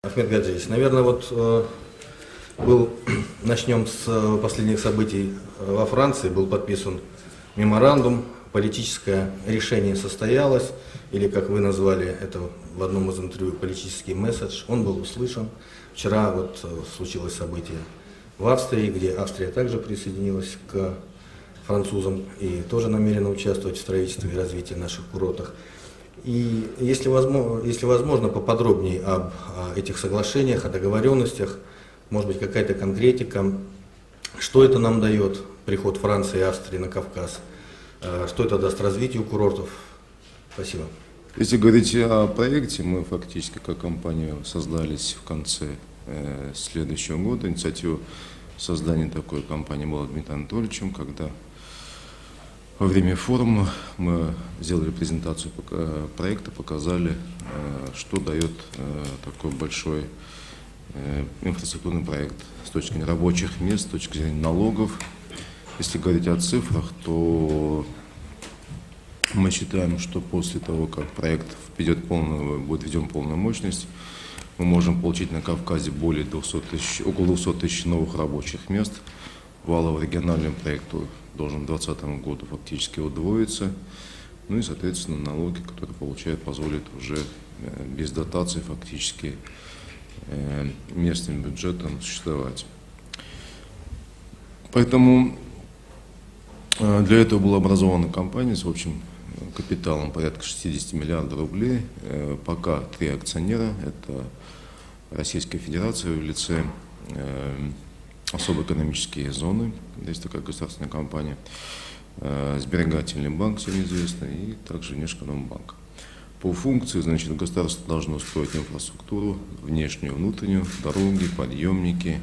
Ахмед Гаджиевич, наверное, начнем с последних событий во Франции. Был подписан меморандум, политическое решение состоялось, или, как вы назвали это в одном из интервью, политический месседж, он был услышан. Вчера случилось событие в Австрии, где Австрия также присоединилась к французам и тоже намерена участвовать в строительстве и развитии наших курортов. И если возможно, поподробнее об этих соглашениях, о договоренностях, может быть, какая-то конкретика, что это нам дает приход Франции и Австрии на Кавказ, что это даст развитию курортов. Спасибо. Если говорить о проекте, мы фактически как компания создались в конце следующего года. Инициатива создания такой компании была Дмитрием Анатольевичем, когда во время форума мы сделали презентацию проекта, показали, что дает такой большой инфраструктурный проект с точки зрения рабочих мест, с точки зрения налогов. Если говорить о цифрах, то мы считаем, что после того, как проект будет введен в полную мощность, мы можем получить на Кавказе около 200 тысяч новых рабочих мест. Валовый региональный проект должен к 2020 году фактически удвоиться. Ну и, соответственно, налоги, которые получают, позволят уже без дотаций фактически местным бюджетам существовать. Поэтому для этого была образована компания с общим капиталом порядка 60 миллиардов рублей. Пока 3 акционера. Это Российская Федерация в лице особо экономические зоны, есть такая государственная компания, Сберегательный банк, всем известно, и также Внешэкономбанк. По функции, значит, государство должно устроить инфраструктуру, внешнюю, внутреннюю, дороги, подъемники,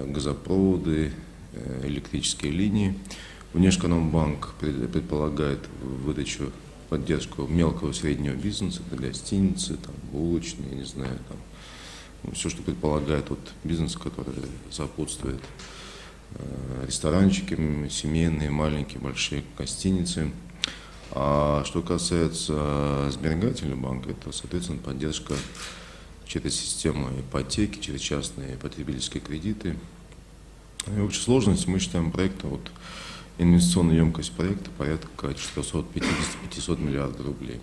газопроводы, электрические линии. Внешэкономбанк предполагает выдачу, поддержку мелкого и среднего бизнеса, это гостиницы, там, булочные, не знаю, там, все, что предполагает бизнес, который сопутствует ресторанчики, семейные, маленькие, большие гостиницы. А что касается Сберегательного банка, это, соответственно, поддержка через систему ипотеки, через частные потребительские кредиты. И в общей сложности мы считаем проекта, инвестиционная емкость проекта порядка 450-500 миллиардов рублей.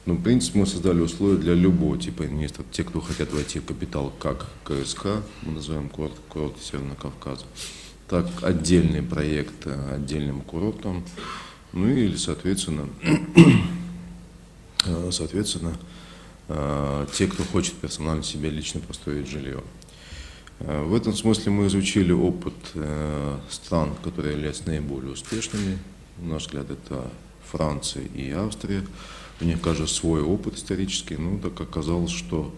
Ну, в принципе, мы создали условия для любого типа инвесторов. Те, кто хотят войти в капитал как КСК, мы называем курорт Северного Кавказа, так отдельный проект отдельным курортом, ну или, соответственно, те, кто хочет персонально себе лично построить жилье. В этом смысле мы изучили опыт стран, которые являются наиболее успешными. На наш взгляд, это Франция и Австрия. У них, кажется, свой опыт исторический. Ну, так оказалось, что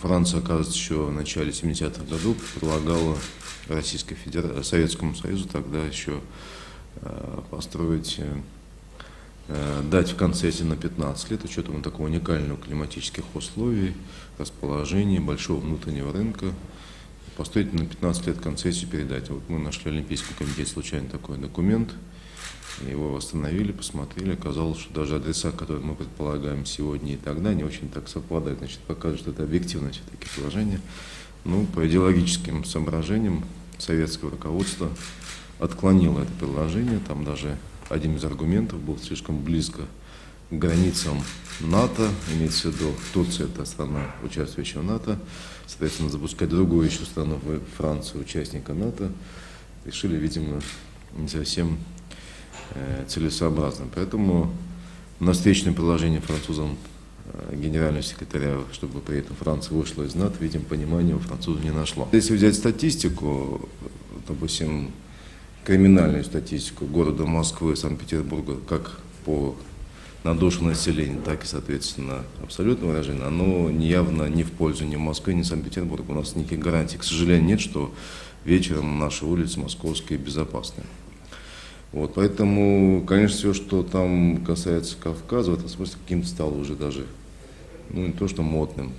Франция, оказывается, еще в начале 70-х годов предлагала Советскому Союзу тогда еще построить, дать в концессию на 15 лет, учетом такого уникального климатических условий, расположения, большого внутреннего рынка, построить на 15 лет концессию, передать. Мы нашли в Олимпийском комитете случайно такой документ, его восстановили, посмотрели, оказалось, что даже адреса, которые мы предполагаем сегодня и тогда, не очень так совпадают. Значит, показывает, что это объективное все-таки положение. Ну, по идеологическим соображениям советского руководства отклонило это предложение. Там даже один из аргументов был слишком близко к границам НАТО, имеется в виду Турция, это страна, участвующая в НАТО, соответственно, запускать другую еще страну, Францию, участника НАТО, решили, видимо, не совсем целесообразно. Поэтому на встречное предложение французам генерального секретаря, чтобы при этом Франция вышла из НАТО, видимо, понимания у французов не нашло. Если взять статистику, допустим, криминальную статистику города Москвы, Санкт-Петербурга, как по на душу населения, так и, соответственно, абсолютное выражение, оно явно не в пользу ни Москвы, ни Санкт-Петербурга. У нас никаких гарантий, к сожалению, нет, что вечером наши улицы московские безопасны. Поэтому, конечно, все, что там касается Кавказа, в этом смысле каким-то стало уже даже, не то что модным,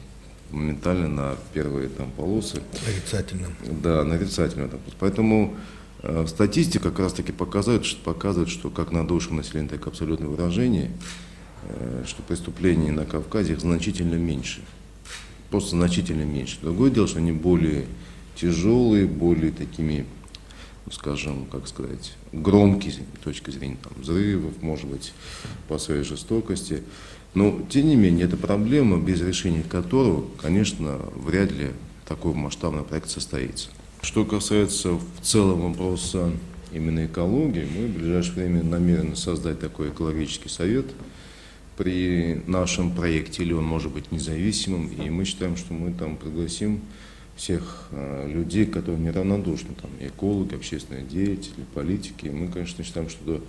моментально на первые полосы. Нарицательно. Да, нарицательно. Поэтому статистика как раз таки показывает, что как на душу населения, так и абсолютное выражение, что преступлений на Кавказе их значительно меньше. просто значительно меньше. Другое дело, что они более тяжелые, более такими, ну, скажем, как сказать, громкие с точки зрения там, взрывов, может быть, по своей жестокости. Но, тем не менее, это проблема, без решения которого, конечно, вряд ли такой масштабный проект состоится. Что касается в целом вопроса именно экологии, мы в ближайшее время намерены создать такой экологический совет при нашем проекте, или он может быть независимым, и мы считаем, что мы там пригласим всех людей, которые неравнодушны, там, экологи, общественные деятели, политики. Мы, конечно, считаем, что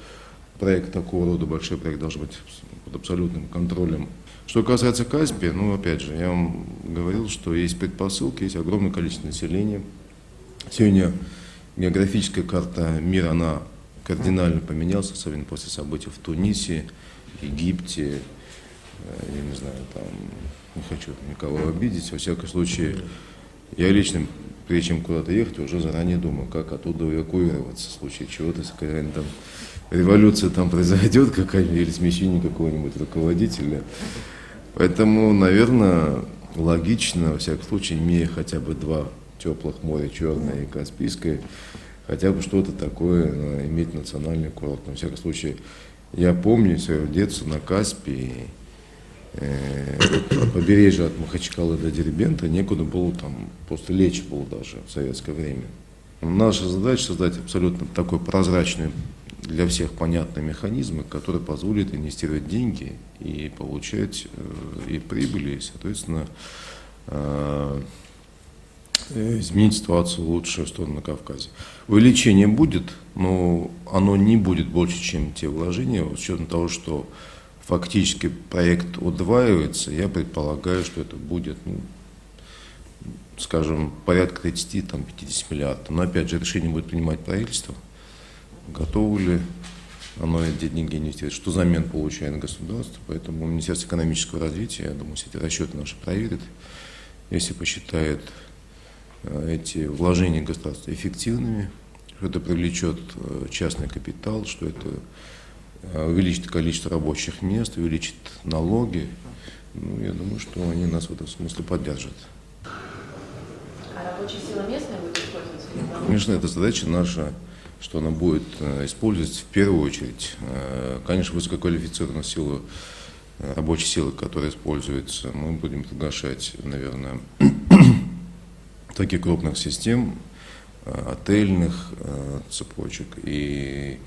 проект такого рода, большой проект, должен быть под абсолютным контролем. Что касается Каспия, ну, опять же, я вам говорил, что есть предпосылки, есть огромное количество населения. Сегодня географическая карта мира, она кардинально поменялась, особенно после событий в Тунисе, Египте, я не знаю, там, не хочу никого обидеть, во всяком случае, я лично, прежде чем куда-то ехать, уже заранее думаю, как оттуда эвакуироваться в случае чего-то, если какая-нибудь там революция там произойдет какая-нибудь, или смещение какого-нибудь руководителя. Поэтому, наверное, логично, во всяком случае, имея хотя бы два теплых моря, Черное и Каспийское, хотя бы что-то такое иметь национальный курорт. На всяком случае, я помню свое детство на Каспии, от побережья от Махачкалы до Дербента некуда было там, просто лечь было даже в советское время. Наша задача создать абсолютно такой прозрачный, для всех понятный механизм, который позволит инвестировать деньги и получать и прибыли, и, соответственно, изменить ситуацию в лучшую сторону на Кавказе. Увеличение будет, но оно не будет больше, чем те вложения, с учетом того, что фактически проект удваивается, я предполагаю, что это будет, ну, скажем, порядка 30-50 миллиардов. Но опять же, решение будет принимать правительство. Готово ли оно эти деньги инвестировать, что взамен получает государство. Поэтому Министерство экономического развития, я думаю, все эти расчеты наши проверит. Если посчитает эти вложения государства эффективными, что это привлечет частный капитал, что это увеличит количество рабочих мест, увеличит налоги. Ну, я думаю, что они нас в этом смысле поддержат. А рабочая сила местная будет использоваться? Конечно, это задача наша, что она будет использоваться в первую очередь. Конечно, высококвалифицированную силу, рабочей силы, которая используется, мы будем приглашать, наверное, таких крупных систем, отельных цепочек и,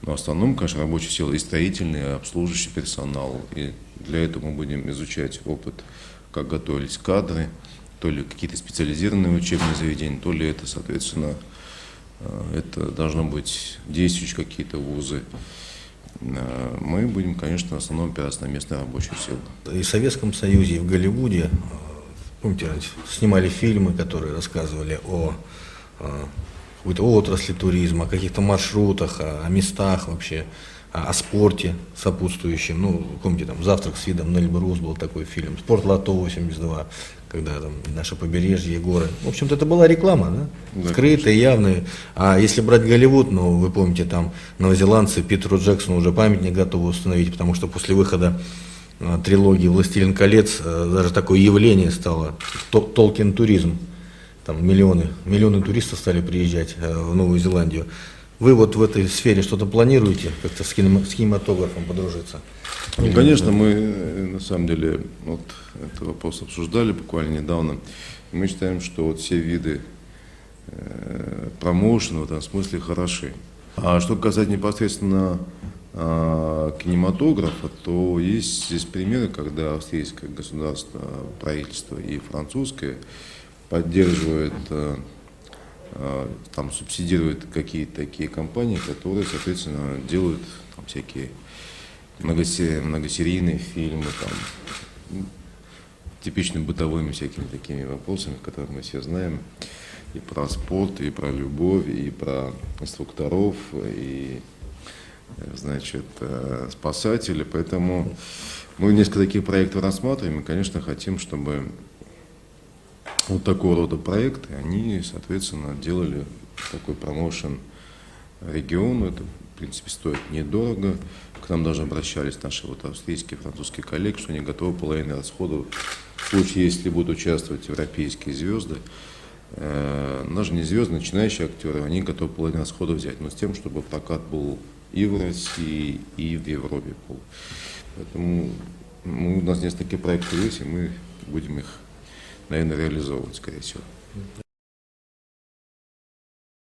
в основном, конечно, рабочая сила и строительный, и обслуживающий персонал. И для этого мы будем изучать опыт, как готовились кадры, то ли какие-то специализированные учебные заведения, то ли это, соответственно, это должно быть действующие какие-то вузы. Мы будем, конечно, в основном опираться на местную рабочую силу. И в Советском Союзе, и в Голливуде, помните, снимали фильмы, которые рассказывали о какой-то отрасли туризма, о каких-то маршрутах, о местах вообще, о спорте сопутствующем. Ну, помните, там «Завтрак с видом на Эльбрус» был такой фильм, «Спортлото 82», когда там наше побережье, горы. В общем-то, это была реклама, да? Да, Скрытая, явная. А если брать Голливуд, ну, вы помните, там новозеландцы Питеру Джексону уже памятник готовы установить, потому что после выхода трилогии «Властелин колец» даже такое явление стало, Толкин-туризм. Там миллионы туристов стали приезжать в Новую Зеландию. Вы вот в этой сфере что-то планируете, как-то с кинематографом подружиться? Ну, конечно, мы на самом деле вот этот вопрос обсуждали буквально недавно. Мы считаем, что вот все виды промоушена в этом смысле хороши. А что касается непосредственно кинематографа, то есть здесь примеры, когда австрийское государство, правительство и французское поддерживают, там субсидируют какие-то такие компании, которые, соответственно, делают там всякие многосерийные фильмы, там, типичными бытовыми всякими такими вопросами, которые мы все знаем, и про спорт, и про любовь, и про инструкторов, и, значит, спасателей. Поэтому мы несколько таких проектов рассматриваем, и, конечно, хотим, чтобы вот такого рода проекты, они, соответственно, делали такой промоушен региону. Это, в принципе, стоит недорого. К нам даже обращались наши вот австрийские, французские коллеги, что они готовы половину расходов в случае, если будут участвовать европейские звезды, даже не звезды, начинающие актеры, они готовы половину расходов взять, но с тем, чтобы прокат был и в России, и в Европе. Поэтому у нас несколько проектов есть, и мы будем их, наверное, реализовывать, скорее всего.